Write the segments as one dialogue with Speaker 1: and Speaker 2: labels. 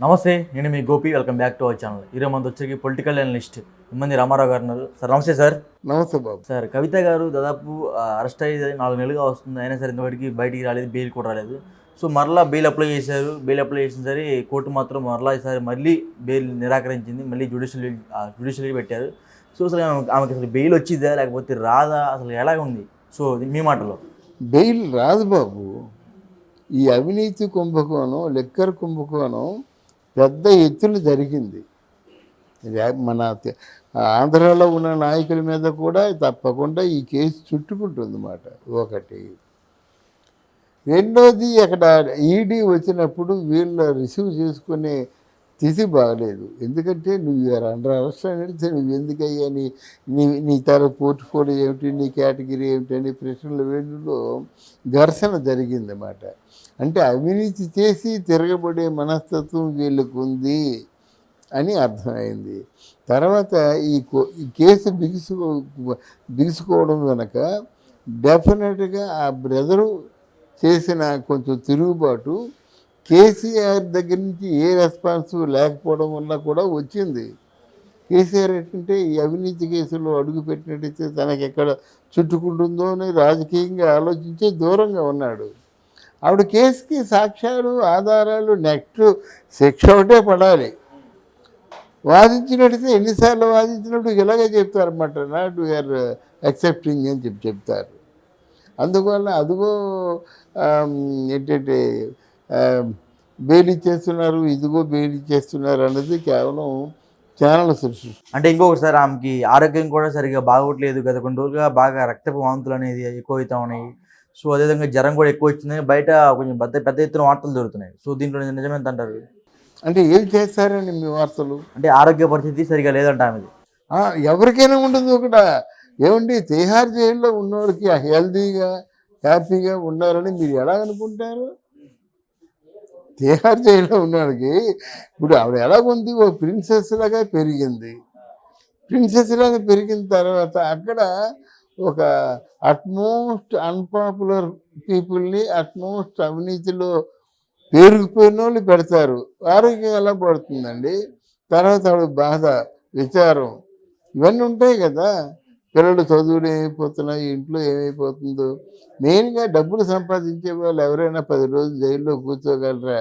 Speaker 1: నమస్తే, నేను మీ Gopi. Welcome back to our channel. ఈరోజు మనతో వచ్చేకి పొలిటికల్ అనలిస్ట్ ఇమ్మంది రామారావు గారు ఉన్నారు. సార్ నమస్తే. సార్
Speaker 2: నమస్తే బాబు.
Speaker 1: సార్, కవిత గారు దాదాపు అరెస్ట్ అయ్యి 4 నెలలుగా వస్తుంది. అయినా సరే ఇంతవరకు బయటికి రాలేదు, బెయిల్ కూడా రాలేదు. సో మరలా బెయిల్ అప్లై చేశారు. బెయిల్ అప్లై చేసిన సరే కోర్టు మాత్రం మరలా ఈసారి మళ్ళీ బెయిల్ నిరాకరించింది. మళ్ళీ జ్యుడిషియల్ పెట్టారు. సో అసలు ఆమెకి అసలు బెయిల్ వచ్చిందా లేకపోతే రాదా, అసలు ఎలాగ ఉంది? సో మీ మాటలో.
Speaker 2: బెయిల్ రాదు బాబు. ఈ అవినీతి కుంభకోణం, లిక్కర్ కుంభకోణం పెద్ద ఎత్తున జరిగింది. మన ఆంధ్రాలో ఉన్న నాయకుల మీద కూడా తప్పకుండా ఈ కేసు చుట్టుకుంటుంది అన్నమాట. ఒకటి. రెండోది, అక్కడ ఈడీ వచ్చినప్పుడు వీళ్ళు రిసీవ్ చేసుకునే స్థితి బాగలేదు. ఎందుకంటే నువ్వు అండర్ అరెస్ట్ అనేది నువ్వు ఎందుకయ్యా, నీ పోర్ట్ఫోలియో ఏమిటి, నీ కేటగిరీ ఏమిటి అని ప్రశ్నల వేడులో ఘర్షణ జరిగిందన్నమాట. అంటే అవినీతి చేసి తిరగబడే మనస్తత్వం వీళ్ళకు ఉంది అని అర్థమైంది. తర్వాత ఈ కేసు బిగుసుకోవడం కనుక డెఫినెట్గా ఆ బ్రదరు చేసిన కొంచెం తిరుగుబాటు కేసీఆర్ దగ్గర నుంచి ఏ రెస్పాన్స్ లేకపోవడం వల్ల కూడా వచ్చింది. కేసీఆర్ ఏంటంటే ఈ అవినీతి కేసులో అడుగుపెట్టినట్టయితే తనకి ఎక్కడ చుట్టుకుంటుందో అని రాజకీయంగా ఆలోచించే దూరంగా ఉన్నాడు. ఆవిడ కేసుకి సాక్ష్యాలు, ఆధారాలు, నెక్స్ట్ శిక్ష ఒకటే పడాలి. వాదించినట్టయితే ఎన్నిసార్లు వాదించినప్పుడు ఇలాగే చెప్తారన్నమాట, నాట్ వీఆర్ యాక్సెప్టింగ్ అని చెప్తారు. అందువల్ల అదిగో ఏంటంటే బెయిల్ ఇచ్చేస్తున్నారు, ఇదిగో బెయిల్ ఇచ్చేస్తున్నారు అన్నది కేవలం ఛానల్ సృష్టి.
Speaker 1: అంటే ఇంకొకసారి ఆమెకి ఆరోగ్యం కూడా సరిగా బాగోట్లేదు. గత కొన్ని రోజులుగా బాగా రక్తపు వాంతులు అనేది ఎక్కువ అవుతా ఉన్నాయి. సో అదేవిధంగా జ్వరం కూడా ఎక్కువ వచ్చిందని బయట కొంచెం పెద్ద ఎత్తున వార్తలు దొరుకుతున్నాయి. సో దీంట్లో నిజమేంత అంటారు?
Speaker 2: అంటే ఏం చేస్తారని మీ వార్తలు?
Speaker 1: అంటే ఆరోగ్య పరిస్థితి సరిగా లేదంట ఆమెది.
Speaker 2: ఎవరికైనా ఉండదు ఒకట. ఏమండి, తిహార్ జైల్లో ఉన్నవాడికి హెల్తీగా హ్యాపీగా ఉన్నారని మీరు ఎలా అనుకుంటారు? తిహార్ జైల్లో ఉన్నవాడికి ఇప్పుడు ఆవిడ ఎలాగుంది, ఓ ప్రిన్సెస్ లాగా పెరిగింది. ప్రిన్సెస్ లాగా పెరిగిన తర్వాత అక్కడ ఒక అట్మోస్ట్ అన్పాపులర్ పీపుల్ని, అట్మోస్ట్ అవినీతిలో పేరుకుపోయిన వాళ్ళు పెడతారు. ఆరోగ్యం ఎలా పడుతుందండి? తర్వాత ఆవిడ బాధ, విచారం ఇవన్నీ ఉంటాయి కదా. పిల్లలు చదువులు ఏమైపోతున్నాయి, ఇంట్లో ఏమైపోతుందో. మెయిన్గా డబ్బులు సంపాదించే వాళ్ళు ఎవరైనా 10 రోజులు జైల్లో కూర్చోగలరా?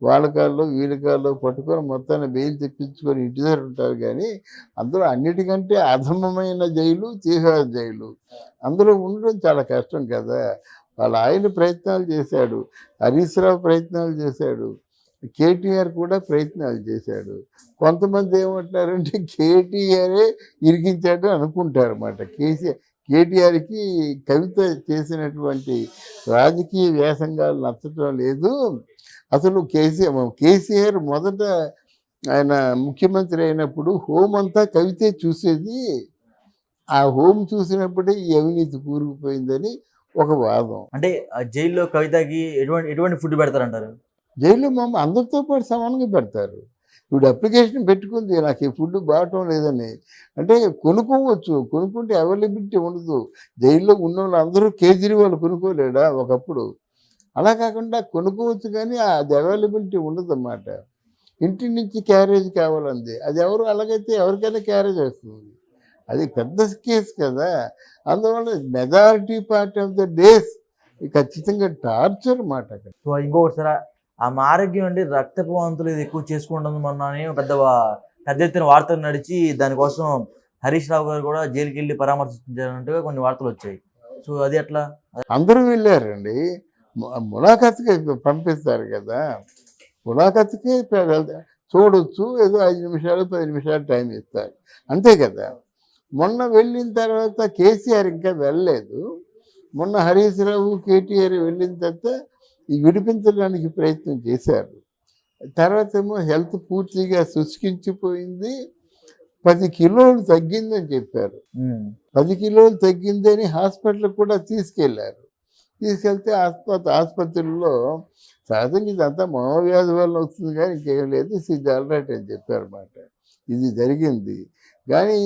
Speaker 2: వాళ్ళ కాళ్ళు వీళ్ళ కాళ్ళు పట్టుకొని మొత్తాన్ని బెయిల్ తెప్పించుకొని ఇంటి దగ్గర ఉంటారు. కానీ అందులో అన్నిటికంటే అధమమైన జైలు తిహార్ జైలు. అందులో ఉండడం చాలా కష్టం కదా. వాళ్ళ ఆయన ప్రయత్నాలు చేశాడు, హరీష్ రావు ప్రయత్నాలు చేశాడు, కేటీఆర్ కూడా ప్రయత్నాలు చేశాడు. కొంతమంది ఏమంటారంటే కేటీఆరే ఇరికించాడు అనుకుంటారు అన్నమాట. కేటీఆర్కి కవిత చేసినటువంటి రాజకీయ వ్యాసంగాలు నచ్చటం లేదు. అసలు కేసీఆర్ మొదట ఆయన ముఖ్యమంత్రి అయినప్పుడు హోమ్ అంతా కవితే చూసేది. ఆ హోమ్ చూసినప్పుడే ఈ అవినీతి కూరుకుపోయిందని ఒక వాదం.
Speaker 1: అంటే జైల్లో కవితకి ఎటువంటి ఫుడ్ పెడతారంటారు?
Speaker 2: జైల్లో అందరితో పాటు సమానంగా పెడతారు. ఇప్పుడు అప్లికేషన్ పెట్టుకుంది, నాకు ఈ ఫుడ్ బాగటం లేదని. అంటే కొనుక్కోవచ్చు, కొనుక్కుంటే అవైలబిలిటీ ఉండదు. జైల్లో ఉన్న వాళ్ళు అందరూ కేజ్రీవాల్ కొనుక్కోలేడా ఒకప్పుడు? అలా కాకుండా కొనుక్కోవచ్చు, కానీ అది అవైలబిలిటీ ఉండదన్నమాట. ఇంటి నుంచి క్యారేజ్ కావాలంది, అది ఎవరు అలాగైతే ఎవరికైనా క్యారేజ్ వస్తుంది. అది పెద్ద కేసు కదా. అందువల్ల majority part of the days ఖచ్చితంగా టార్చర్ మాట అక్కడ.
Speaker 1: సో ఇంకొకసారి ఆమె ఆరోగ్యం అంటే రక్తపు వాంతులు ఇది ఎక్కువ చేసుకుంటుంది మొన్న అని పెద్ద ఎత్తున వార్తలు నడిచి దానికోసం హరీష్ రావు గారు కూడా జైలుకి వెళ్ళి పరామర్శించారంటూ కొన్ని వార్తలు వచ్చాయి. సో అది ఎట్లా?
Speaker 2: అందరూ వెళ్ళారండి, ములాఖత్కి పంపిస్తారు కదా. ములాఖత్కి చూడొచ్చు, ఏదో 5 నిమిషాలు 10 నిమిషాలు టైం ఇస్తారు, అంతే కదా. మొన్న వెళ్ళిన తర్వాత కేసీఆర్ ఇంకా వెళ్ళలేదు. మొన్న హరీష్ రావు, కేటీఆర్ వెళ్ళిన తర్వాత విడిపించడానికి ప్రయత్నం చేశారు. తర్వాత ఏమో హెల్త్ పూర్తిగా శుష్కించిపోయింది, 10 కిలోలు తగ్గిందని చెప్పారు. 10 కిలోలు తగ్గిందని హాస్పిటల్కి కూడా తీసుకెళ్లారు. తీసుకెళ్తే ఆసుపత్రిలో సహజంగా ఇదంతా మనోవ్యాధి వల్ల వస్తుంది కానీ ఇంకేం లేదు, ఇది ఆల్రైట్ అని చెప్పారు అన్నమాట. ఇది జరిగింది. కానీ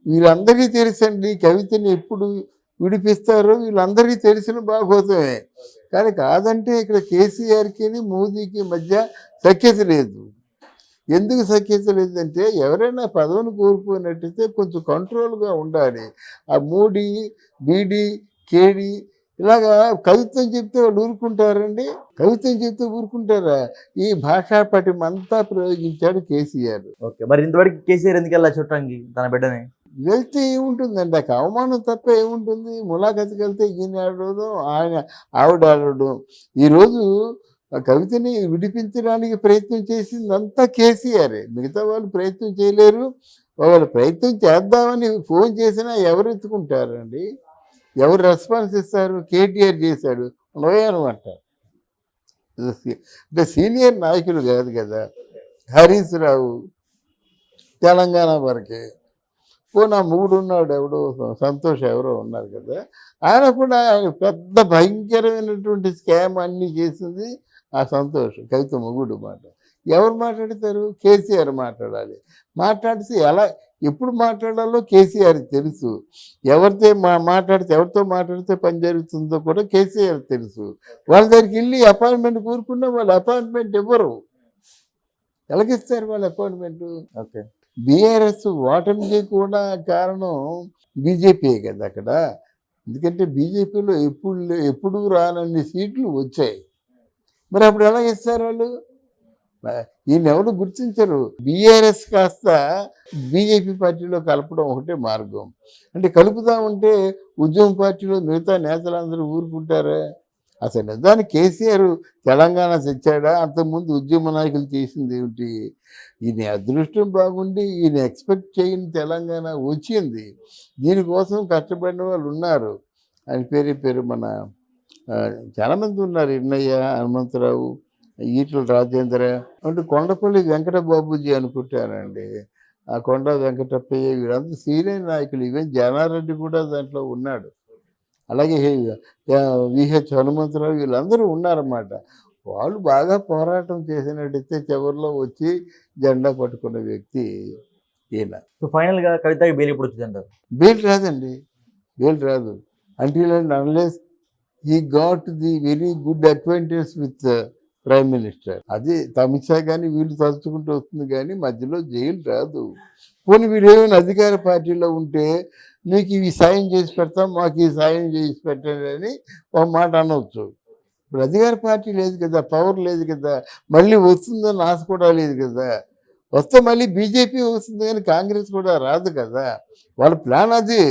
Speaker 2: వీళ్ళందరికీ తెలుసండి కవితని ఎప్పుడు విడిపిస్తారో వీళ్ళందరికీ తెలిసిన బాగోతమే. కానీ కాదంటే ఇక్కడ కేసీఆర్కి మోదీకి మధ్య సఖ్యత లేదు. ఎందుకు సఖ్యత లేదంటే ఎవరైనా పదవిని కోల్పోయినట్టయితే కొంచెం కంట్రోల్గా ఉండాలి. ఆ మోడీ, బీడీ, కేడీ ఇలాగా కవిత్వం చెప్తే వాళ్ళు ఊరుకుంటారండి? కవిత్వం చెప్తే ఊరుకుంటారా? ఈ భాషా పటిమంతా ప్రయోగించాడు కేసీఆర్.
Speaker 1: ఓకే. మరి ఇంతవరకు కేసీఆర్ ఎందుకు వెళ్ళా చూడటానికి తన బిడ్డని?
Speaker 2: వెళ్తే ఏముంటుందండి? ఆ అవమానం తప్ప ఏముంటుంది? ములాఖతుకి వెళ్తే ఈయన ఆడడం, ఆవిడ ఆడడం. ఈరోజు ఆ కవితని విడిపించడానికి ప్రయత్నం చేసిందంతా కేసీఆరే. మిగతా వాళ్ళు ప్రయత్నం చేయలేరు. వాళ్ళు ప్రయత్నం చేద్దామని ఫోన్ చేసినా ఎవరు ఎత్తుకుంటారండి? ఎవరు రెస్పాన్స్ ఇస్తారు? కేటీఆర్ చేశాడు నోయాను అంటారు. అంటే సీనియర్ నాయకులు కాదు కదా. హరీష్ రావు తెలంగాణ వరకే. నా మూడు ఉన్నాడు ఎవడో సంతోష్ ఎవరో ఉన్నారు కదా, ఆయన కూడా ఆయన పెద్ద భయంకరమైనటువంటి స్కామ్ అన్నీ చేసింది ఆ సంతోష్, కవిత మొగుడు మాట. ఎవరు మాట్లాడతారు? కేసీఆర్ మాట్లాడాలి. మాట్లాడితే ఎలా ఎప్పుడు మాట్లాడాలో కేసీఆర్ తెలుసు. ఎవరితో మాట్లాడితే పని జరుగుతుందో కూడా కేసీఆర్ తెలుసు. వాళ్ళ దగ్గరికి వెళ్ళి అపాయింట్మెంట్ కోరుకున్నా వాళ్ళు అపాయింట్మెంట్ ఇవ్వరు. ఎలాగిస్తారు వాళ్ళు అపాయింట్మెంట్?
Speaker 1: ఓకే.
Speaker 2: బీఆర్ఎస్ ఓటమికి కూడా కారణం బీజేపీయే కదా అక్కడ. ఎందుకంటే బీజేపీలో ఎప్పుడు రానన్ని సీట్లు వచ్చాయి. మరి అప్పుడు ఎలా ఇస్తారు వాళ్ళు? ఈయన ఎవరు గుర్తించరు. బీఆర్ఎస్ కాస్త బీజేపీ పార్టీలో కలపడం ఒకటే మార్గం. అంటే కలుపుదామంటే ఉద్యమ పార్టీలో మిగతా నేతలందరూ ఊరుకుంటారా? అసలు నిజానికి కేసీఆర్ తెలంగాణ తెచ్చాడా? అంతకుముందు ఉద్యమ నాయకులు చేసింది ఏమిటి? ఈయన అదృష్టం బాగుండి ఈయన ఎక్స్పెక్ట్ చేయని తెలంగాణ వచ్చింది. దీనికోసం కష్టపడిన వాళ్ళు ఉన్నారు. ఆయన పేరు మన చాలామంది ఉన్నారు. ఇన్నయ్య, హనుమంతరావు, ఈటల రాజేంద్ర, అంటే కొండపల్లి వెంకట బాబూజీ అనుకుంటానండి. ఆ కొండ వెంకటప్పయ్య వీళ్ళందరూ సీనియర్ నాయకులు. ఈవెన్ జానారెడ్డి కూడా దాంట్లో ఉన్నాడు. అలాగే విహెచ్ హనుమంతరావు వీళ్ళందరూ ఉన్నారన్నమాట. వాళ్ళు బాగా పోరాటం చేసినట్టయితే చివరిలో వచ్చి జెండా పట్టుకున్న వ్యక్తి ఈయన.
Speaker 1: సో ఫైనల్గా కవితకి బెయిల్ ఎప్పుడు వచ్చింది అంటారు?
Speaker 2: బెయిల్ రాదండి. బెయిల్ రాదు until and unless he got the very good acquaintance with prime minister. అది అమిత్ షా కానీ వీళ్ళు తలుచుకుంటూ వస్తుంది, కానీ మధ్యలో జైలు రాదు. పోనీ వీడు ఏమైనా అధికార పార్టీలో ఉంటే నీకు ఇవి సాయం చేసి పెడతాం, మాకు ఈ సాయం చేసి పెట్టండి అని ఒక మాట అనవచ్చు. ఇప్పుడు అధికార పార్టీ లేదు కదా, పవర్ లేదు కదా, మళ్ళీ వస్తుందని ఆశ కూడా లేదు కదా. వస్తే మళ్ళీ బీజేపీ వస్తుంది కానీ కాంగ్రెస్ కూడా రాదు కదా. వాళ్ళ ప్లాన్ అది.